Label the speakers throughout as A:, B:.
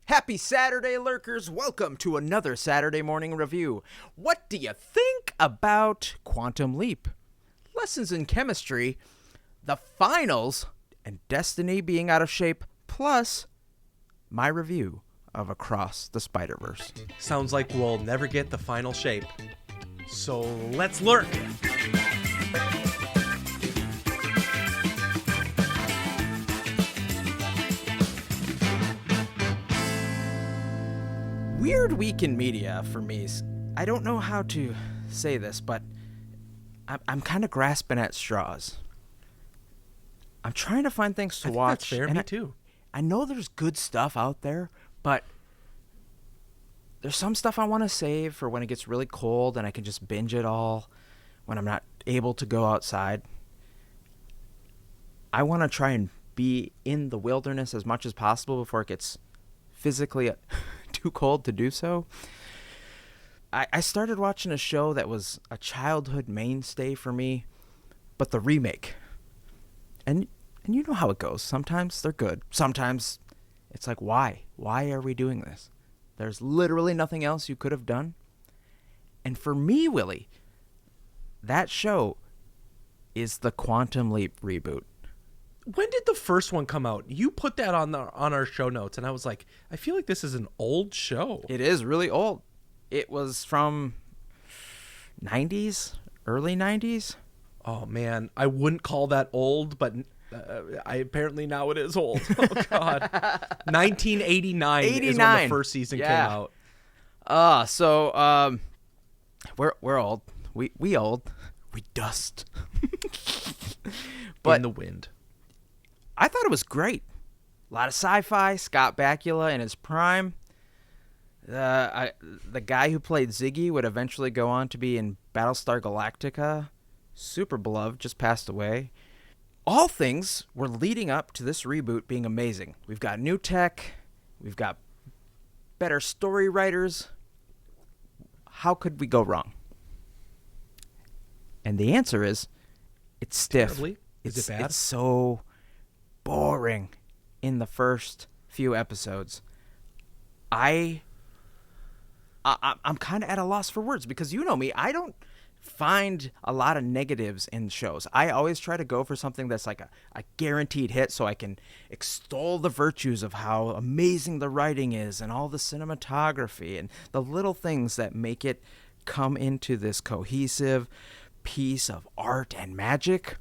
A: Happy Saturday, Lurkers! Welcome to another Saturday morning review. What do you think about Quantum Leap? Lessons in chemistry, the finals, and Destiny being out of shape, plus my review of Across the Spider-Verse.
B: Sounds like we'll never get the final shape. So let's lurk!
A: Weird week in media for me. I don't know how to say this, but I'm kind of grasping at straws. I'm trying to find things to watch.
B: That's fair,
A: and
B: me too.
A: I know there's good stuff out there, but there's some stuff I want to save for when it gets really cold and I can just binge it all when I'm not able to go outside. I want to try and be in the wilderness as much as possible before it gets physically too cold to do so. I started watching a show that was a childhood mainstay for me, but the remake. And you know how it goes. Sometimes they're good. Sometimes it's like, why? Why are we doing this? There's literally nothing else you could have done. And for me, Willy, that show is the Quantum Leap reboot.
B: When did the first one come out? You put that on our show notes, and I was like, I feel like this is an old show.
A: It is really old. It was from 90s, early 90s.
B: Oh, man. I wouldn't call that old, but apparently now it is old. Oh, God. 1989 is when the first season came out.
A: So we're old. We old. We dust.
B: But in the wind.
A: I thought it was great. A lot of sci-fi. Scott Bakula in his prime. The guy who played Ziggy would eventually go on to be in Battlestar Galactica. Super beloved, just passed away. All things were leading up to this reboot being amazing. We've got new tech. We've got better story writers. How could we go wrong? And the answer is, it's stiff.
B: Terribly? Is it bad?
A: It's so boring in the first few episodes. I'm kind of at a loss for words because you know me. I don't find a lot of negatives in shows. I always try to go for something that's like a guaranteed hit so I can extol the virtues of how amazing the writing is and all the cinematography and the little things that make it come into this cohesive piece of art and magic.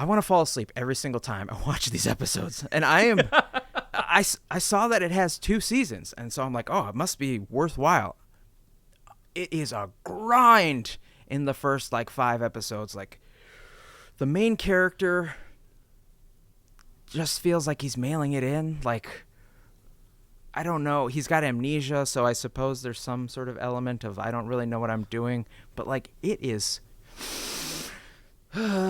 A: I want to fall asleep every single time I watch these episodes. And I saw that it has 2 seasons. And so I'm like, oh, it must be worthwhile. It is a grind in the first 5 episodes. Like the main character just feels like he's mailing it in. Like, I don't know. He's got amnesia. So I suppose there's some sort of element of, I don't really know what I'm doing. But it is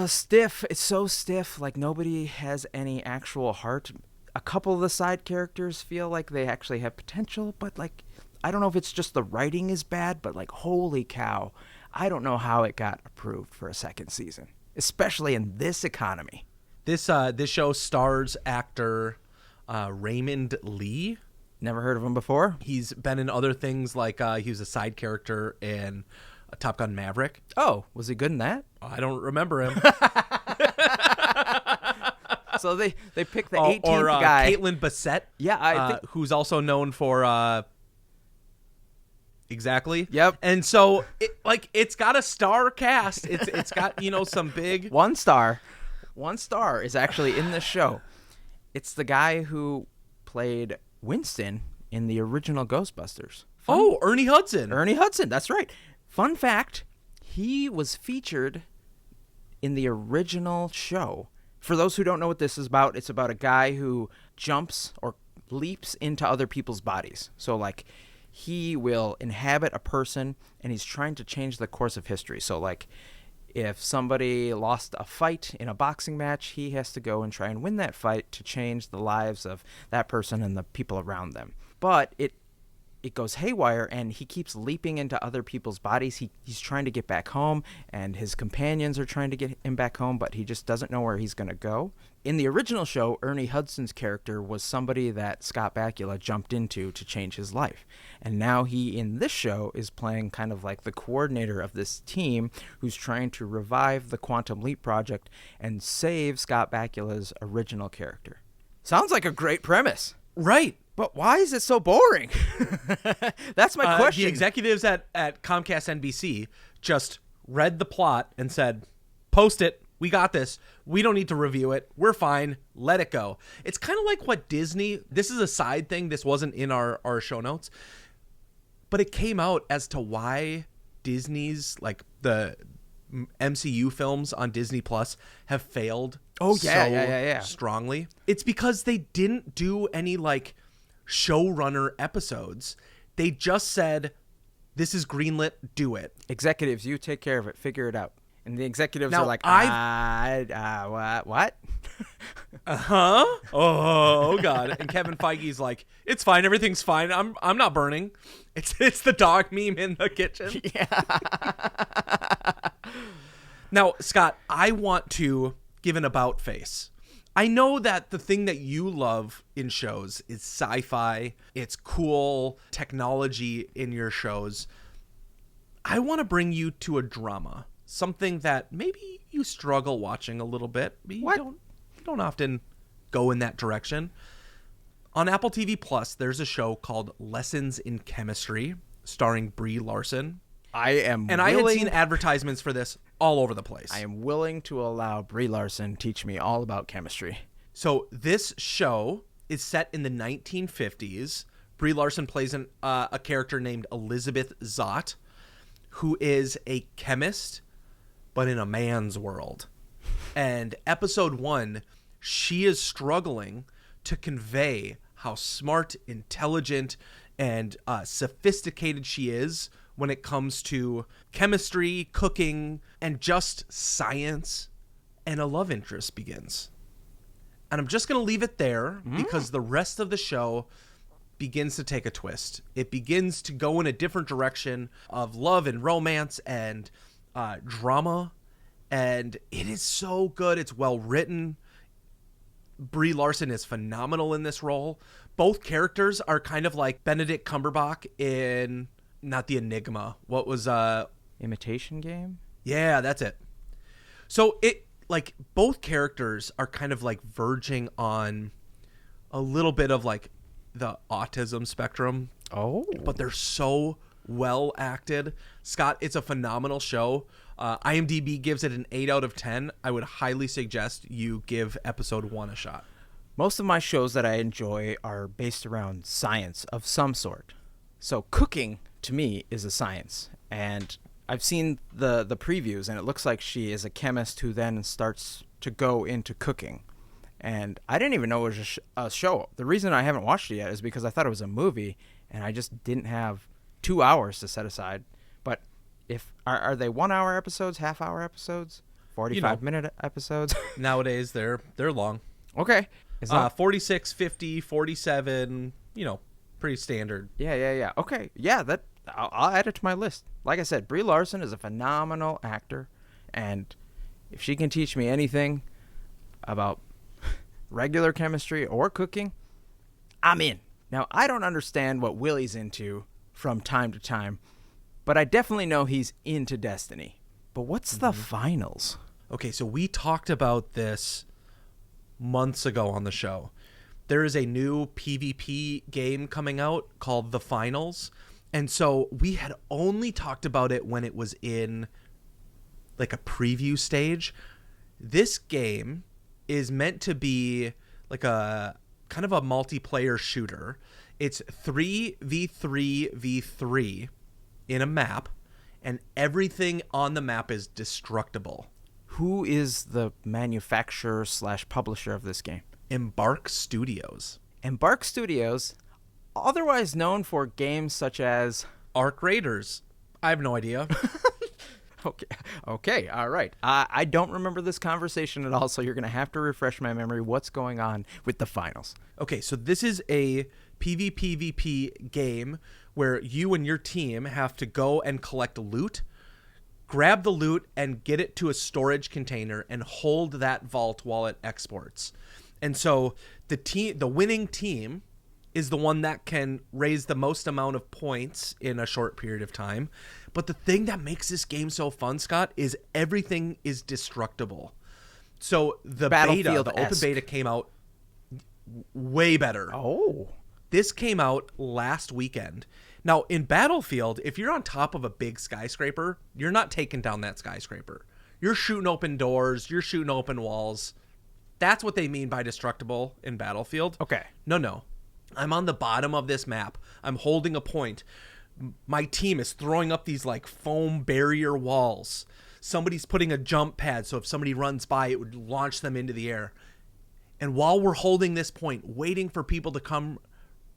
A: stiff. It's so stiff. Like nobody has any actual heart. A couple of the side characters feel like they actually have potential, but I don't know if it's just the writing is bad, but holy cow, I don't know how it got approved for a second season, especially in this economy.
B: This show stars actor Raymond Lee.
A: Never heard of him before.
B: He's been in other things he was a side character in Top Gun Maverick.
A: Oh, was he good in that?
B: I don't remember him.
A: So they picked the 18th guy.
B: Caitlin Bassett.
A: Yeah, I think
B: who's also known for exactly.
A: Yep.
B: And so it's got a star cast. It's got some big
A: one star is actually in this show. It's the guy who played Winston in the original Ghostbusters.
B: Ernie Hudson.
A: Ernie Hudson, that's right. Fun fact, he was featured in the original show. For those who don't know what this is about, it's about a guy who jumps or leaps into other people's bodies. So, he will inhabit a person, and he's trying to change the course of history. So, if somebody lost a fight in a boxing match, he has to go and try and win that fight to change the lives of that person and the people around them. But it it goes haywire, and he keeps leaping into other people's bodies. He's trying to get back home, and his companions are trying to get him back home, but he just doesn't know where he's going to go. In the original show, Ernie Hudson's character was somebody that Scott Bakula jumped into to change his life. And now he, in this show, is playing kind of like the coordinator of this team who's trying to revive the Quantum Leap Project and save Scott Bakula's original character. Sounds like a great premise.
B: Right.
A: But why is it so boring? That's my question.
B: The executives at Comcast NBC just read the plot and said, post it. We got this. We don't need to review it. We're fine. Let it go. It's kind of like what Disney, this is a side thing. This wasn't in our show notes, but it came out as to why Disney's, like the MCU films on Disney Plus have failed strongly. It's because they didn't do any like showrunner episodes. They just said, this is greenlit, do it.
A: Executives, you take care of it. Figure it out. And the executives
B: now,
A: are like, what?
B: Uh-huh. Oh, God. And Kevin Feige's like, it's fine. Everything's fine. I'm not burning. It's the dog meme in the kitchen.
A: Yeah.
B: Now, Scott, I want to give an about face. I know that the thing that you love in shows is sci-fi. It's cool technology in your shows. I want to bring you to a drama. Something that maybe you struggle watching a little bit. You don't often go in that direction. On Apple TV Plus, there's a show called Lessons in Chemistry, starring Brie Larson. I had seen advertisements for this all over the place.
A: I am willing to allow Brie Larson teach me all about chemistry.
B: So this show is set in the 1950s. Brie Larson plays a character named Elizabeth Zott, who is a chemist, but in a man's world. And episode 1, she is struggling to convey how smart, intelligent, and sophisticated she is when it comes to chemistry, cooking, and just science. And a love interest begins. And I'm just going to leave it there because the rest of the show begins to take a twist. It begins to go in a different direction of love and romance and drama, and it is so good. It's well written. Brie Larson is phenomenal in this role. Both characters are kind of like Benedict Cumberbatch in, not The Enigma. What was
A: Imitation Game?
B: Yeah, that's it. So it, like, both characters are kind of like verging on a little bit of like the autism spectrum.
A: Oh.
B: But they're so well acted. Scott, it's a phenomenal show. IMDb gives it an 8 out of 10. I would highly suggest you give episode 1 a shot.
A: Most of my shows that I enjoy are based around science of some sort. So cooking, to me, is a science. And I've seen the previews, and it looks like she is a chemist who then starts to go into cooking. And I didn't even know it was a show. The reason I haven't watched it yet is because I thought it was a movie, and I just didn't have 2 hours to set aside. But if are they 1 hour episodes, half hour episodes, 45-minute episodes?
B: Nowadays they're long.
A: Okay.
B: 46, 50, 47, pretty standard.
A: Yeah. Okay. Yeah, I'll add it to my list. Like I said, Brie Larson is a phenomenal actor, and if she can teach me anything about regular chemistry or cooking, I'm in. Now, I don't understand what Willy's into from time to time, but I definitely know he's into Destiny. But what's the finals?
B: Okay, so we talked about this months ago on the show. There is a new PvP game coming out called The Finals. And so we had only talked about it when it was in like a preview stage. This game is meant to be like a kind of a multiplayer shooter. It's 3v3v3 in a map, and everything on the map is destructible.
A: Who is the manufacturer / publisher of this game?
B: Embark Studios.
A: Embark Studios, otherwise known for games such as
B: Arc Raiders. I have no idea.
A: Okay, all right. I don't remember this conversation at all, so you're going to have to refresh my memory. What's going on with the finals?
B: Okay, so this is a PvPvP game where you and your team have to go and collect loot, grab the loot and get it to a storage container and hold that vault while it exports. And so the winning team is the one that can raise the most amount of points in a short period of time. But the thing that makes this game so fun, Scott, is everything is destructible. So the beta, the open beta came out way better.
A: Oh.
B: This came out last weekend. Now, in Battlefield, if you're on top of a big skyscraper, you're not taking down that skyscraper. You're shooting open doors. You're shooting open walls. That's what they mean by destructible in Battlefield.
A: Okay.
B: No. I'm on the bottom of this map. I'm holding a point. My team is throwing up these like foam barrier walls. Somebody's putting a jump pad, so if somebody runs by, it would launch them into the air. And while we're holding this point, waiting for people to come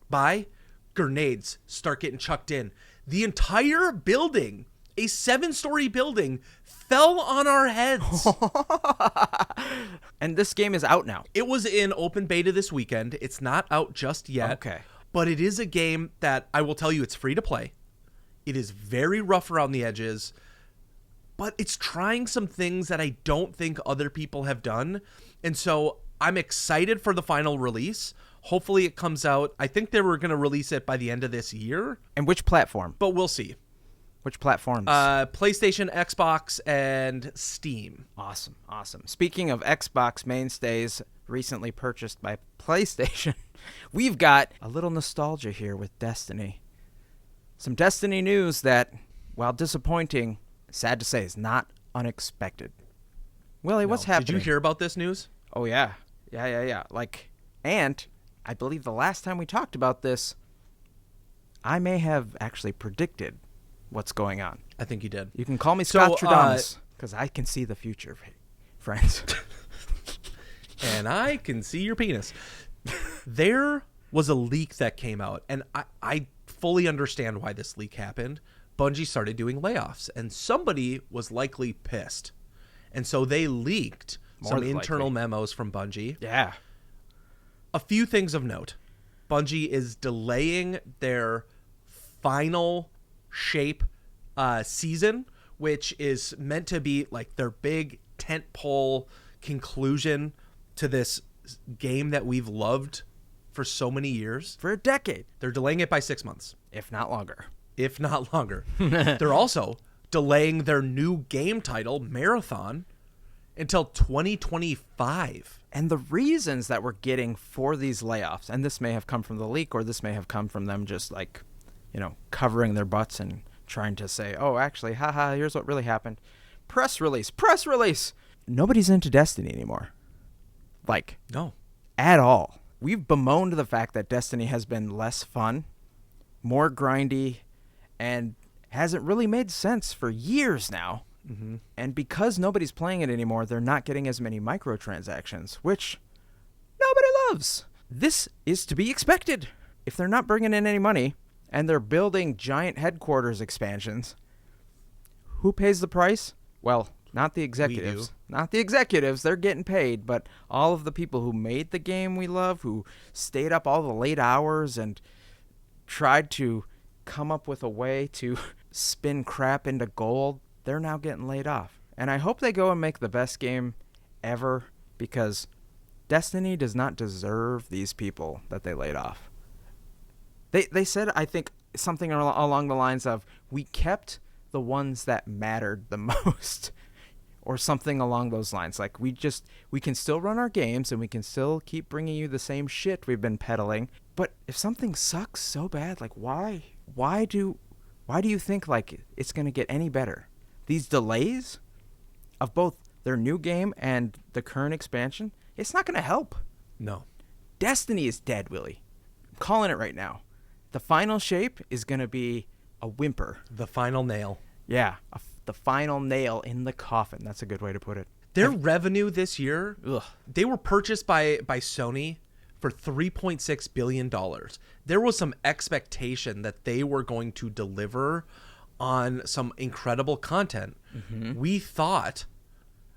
B: by, grenades start getting chucked in. The entire building, a 7-story building, fell on our heads.
A: And this game is out now.
B: It was in open beta this weekend. It's not out just yet.
A: Okay.
B: But it is a game that I will tell you, it's free to play. It is very rough around the edges, but it's trying some things that I don't think other people have done. And so I'm excited for the final release. Hopefully it comes out. I think they were going to release it by the end of this year.
A: And which platform?
B: But we'll see.
A: Which platforms?
B: PlayStation, Xbox, and Steam.
A: Awesome. Speaking of Xbox mainstays recently purchased by PlayStation, we've got a little nostalgia here with Destiny. Some Destiny news that, while disappointing, sad to say, is not unexpected. Willie, what's happening?
B: Did you hear about this news?
A: Oh, yeah. Yeah. And I believe the last time we talked about this, I may have actually predicted what's going on.
B: I think you did.
A: You can call me Scottradamus, because I can see the future, friends.
B: And I can see your penis. There was a leak that came out, and I fully understand why this leak happened. Bungie started doing layoffs, and somebody was likely pissed. And so they leaked some internal memos from Bungie.
A: Yeah.
B: A few things of note. Bungie is delaying their final shape season, which is meant to be like their big tentpole conclusion to this game that we've loved for so many years.
A: For a decade.
B: They're delaying it by 6 months.
A: If not longer.
B: They're also delaying their new game title, Marathon, until 2025.
A: And the reasons that we're getting for these layoffs, and this may have come from the leak, or this may have come from them just like, covering their butts and trying to say, oh, actually, haha, here's what really happened. Press release. Nobody's into Destiny anymore.
B: No.
A: At all. We've bemoaned the fact that Destiny has been less fun, more grindy, and hasn't really made sense for years now.
B: Mm-hmm.
A: And because nobody's playing it anymore, they're not getting as many microtransactions, which nobody loves. This is to be expected. If they're not bringing in any money and they're building giant headquarters expansions, who pays the price? Well, not the executives.
B: We do.
A: Not the executives. They're getting paid, but all of the people who made the game we love, who stayed up all the late hours and tried to come up with a way to spin crap into gold, they're now getting laid off. And I hope they go and make the best game ever, because Destiny does not deserve these people that they laid off. They said, I think, something along the lines of, we kept the ones that mattered the most, or something along those lines. Like, we can still run our games and we can still keep bringing you the same shit we've been peddling. But if something sucks so bad, like, why do you think like it's going to get any better? These delays of both their new game and the current expansion, it's not going to help.
B: No.
A: Destiny is dead, Willie. I'm calling it right now. The final shape is going to be a whimper.
B: The final nail.
A: Yeah, the final nail in the coffin. That's a good way to put it.
B: Their revenue this year, they were purchased by Sony for $3.6 billion. There was some expectation that they were going to deliver on some incredible content.
A: Mm-hmm.
B: We thought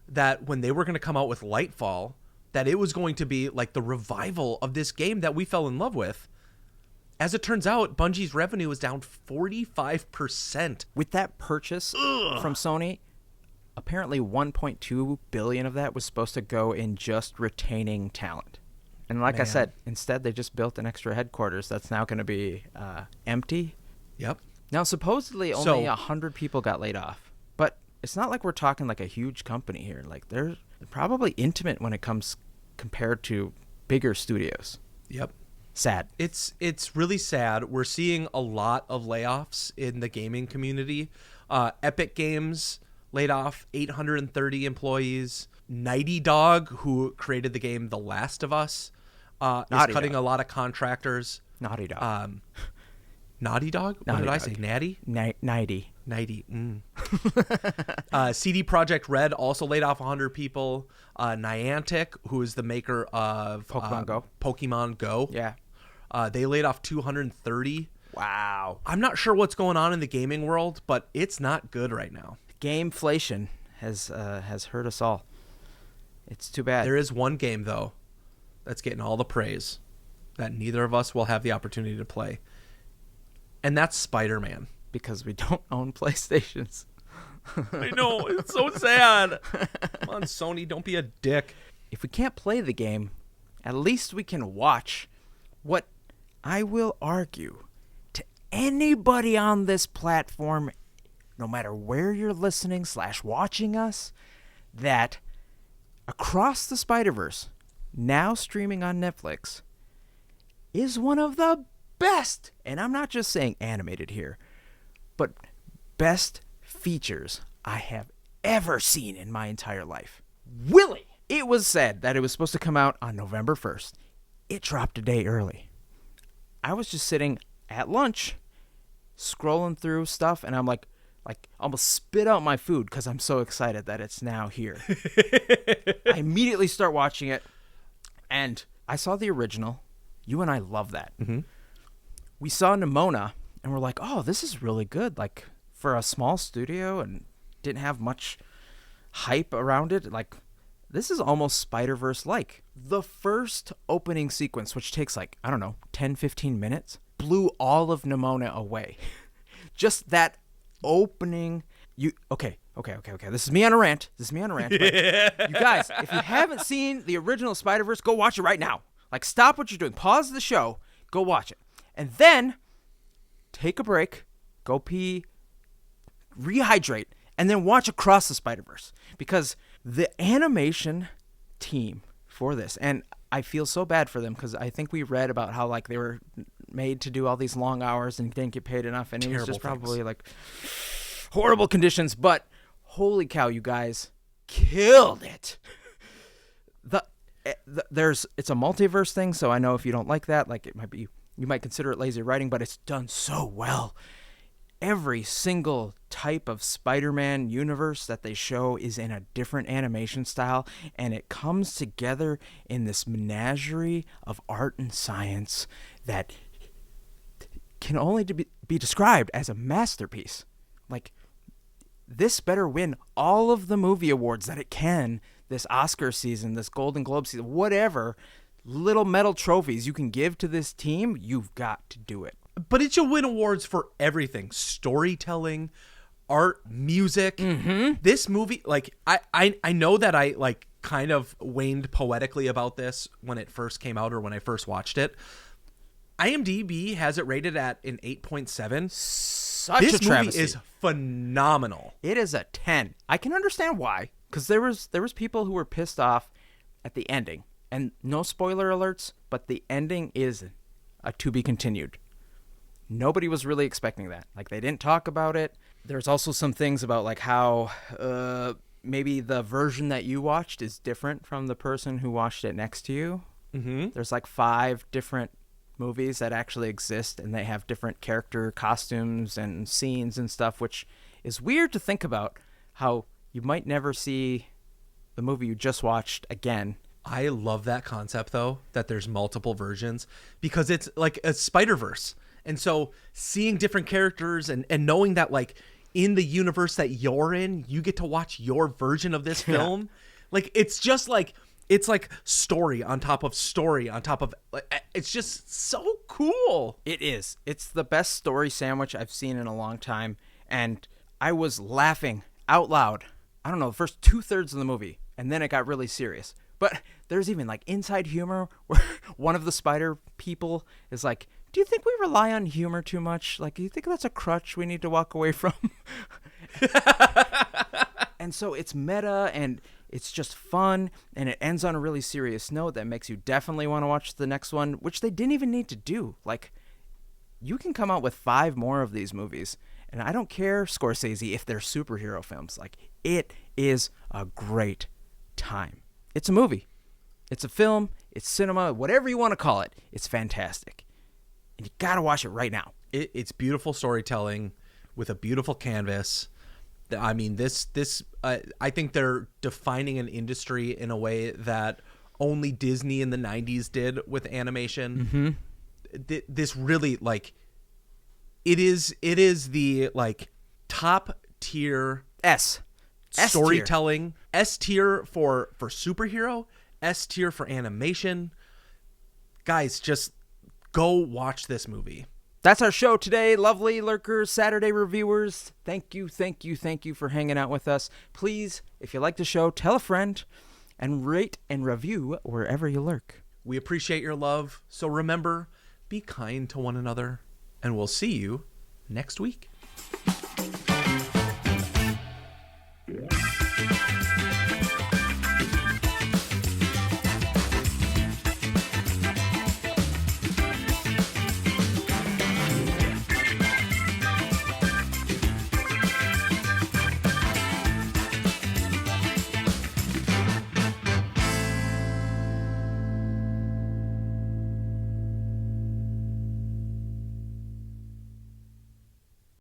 B: that when they were going to come out with Lightfall, that it was going to be like the revival of this game that we fell in love with. As it turns out, Bungie's revenue is down 45%.
A: With that purchase from Sony, apparently 1.2 billion of that was supposed to go in just retaining talent. And like I said, instead they just built an extra headquarters that's now going to be empty.
B: Yep.
A: Now, supposedly only 100 people got laid off. But it's not like we're talking like a huge company here. Like, they're probably intimate when it comes compared to bigger studios.
B: Yep.
A: Sad.
B: It's really sad. We're seeing a lot of layoffs in the gaming community. Epic Games laid off 830 employees. Nighty Dog, who created the game The Last of Us, is cutting a lot of contractors.
A: Naughty Dog.
B: Naughty Dog? What did I say? Natty?
A: Nighty.
B: CD Projekt Red also laid off 100 people. Niantic, who is the maker of Pokemon Go.
A: Yeah.
B: They laid off 230.
A: Wow.
B: I'm not sure what's going on in the gaming world, but it's not good right now.
A: Gameflation has hurt us all. It's too bad.
B: There is one game, though, that's getting all the praise that neither of us will have the opportunity to play. And that's Spider-Man.
A: Because we don't own PlayStations.
B: I know. It's so sad. Come on, Sony. Don't be a dick.
A: If we can't play the game, at least we can watch what I will argue to anybody on this platform, no matter where you're listening / watching us, that Across the Spider-Verse, now streaming on Netflix, is one of the best, and I'm not just saying animated here, but best features I have ever seen in my entire life. Willy! It was said that it was supposed to come out on November 1st. It dropped a day early. I was just sitting at lunch, scrolling through stuff, and I'm like almost spit out my food because I'm so excited that it's now here. I immediately start watching it, and I saw the original. You and I love that.
B: Mm-hmm.
A: We saw Nimona, and we're like, oh, this is really good. Like, for a small studio and didn't have much hype around it, like, this is almost Spider-Verse-like. The first opening sequence, which takes 10, 15 minutes, blew all of Nimona away. Just that opening. Okay. This is me on a rant. But you guys, if you haven't seen the original Spider-Verse, go watch it right now. Like, stop what you're doing. Pause the show. Go watch it. And then take a break, go pee, rehydrate, and then watch Across the Spider-Verse. Because the animation team for this, and I feel so bad for them because I think we read about how they were made to do all these long hours and didn't get paid enough, and it was just probably horrible conditions. But holy cow, you guys killed it. It's a multiverse thing, so I know if you don't like that, you might consider it lazy writing, but it's done so well. Every single type of Spider-Man universe that they show is in a different animation style, and it comes together in this menagerie of art and science that can only be described as a masterpiece. This better win all of the movie awards that it can this Oscar season, this Golden Globe season, whatever little metal trophies you can give to this team, you've got to do it.
B: But it should win awards for everything. Storytelling, art, music.
A: Mm-hmm.
B: This movie, I know that I kind of waned poetically about this when it first came out or when I first watched it. IMDb has it rated at an 8.7.
A: Such
B: this
A: a travesty.
B: movie is phenomenal.
A: It is a 10. I can understand why, because there was people who were pissed off at the ending. And no spoiler alerts, but the ending is a to be continued. Nobody was really expecting that. They didn't talk about it. There's also some things about how maybe the version that you watched is different from the person who watched it next to you.
B: Mm-hmm.
A: There's 5 different movies that actually exist, and they have different character costumes and scenes and stuff, which is weird to think about, how you might never see the movie you just watched again.
B: I love that concept, though, that there's multiple versions, because it's like a Spider-Verse. And so seeing different characters and knowing that in the universe that you're in, you get to watch your version of this film. It's just It's like story on top of story on top of. It's just so cool.
A: It is. It's the best story sandwich I've seen in a long time, and I was laughing out loud. I don't know, the first 2/3 of the movie, and then it got really serious. But there's even like inside humor where one of the spider people is like, "Do you think we rely on humor too much? Like, do you think that's a crutch we need to walk away from?" And so it's meta and it's just fun, and it ends on a really serious note that makes you definitely want to watch the next one, which they didn't even need to do. Like, you can come out with 5 more of these movies, and I don't care, Scorsese, if they're superhero films. Like, it is a great time. It's a movie. It's a film. It's cinema. Whatever you want to call it. It's fantastic. And you got to watch it right now.
B: It's beautiful storytelling with a beautiful canvas. I mean, I think they're defining an industry in a way that only Disney in the 90s did with animation. Mm-hmm. This really, like, it is the, like, top tier storytelling. S tier for superhero, S tier for animation. Guys, just go watch this movie.
A: That's our show today, lovely Lurkers, Saturday reviewers. Thank you for hanging out with us. Please, if you like the show, tell a friend and rate and review wherever you lurk.
B: We appreciate your love, so remember, be kind to one another, and we'll see you next week.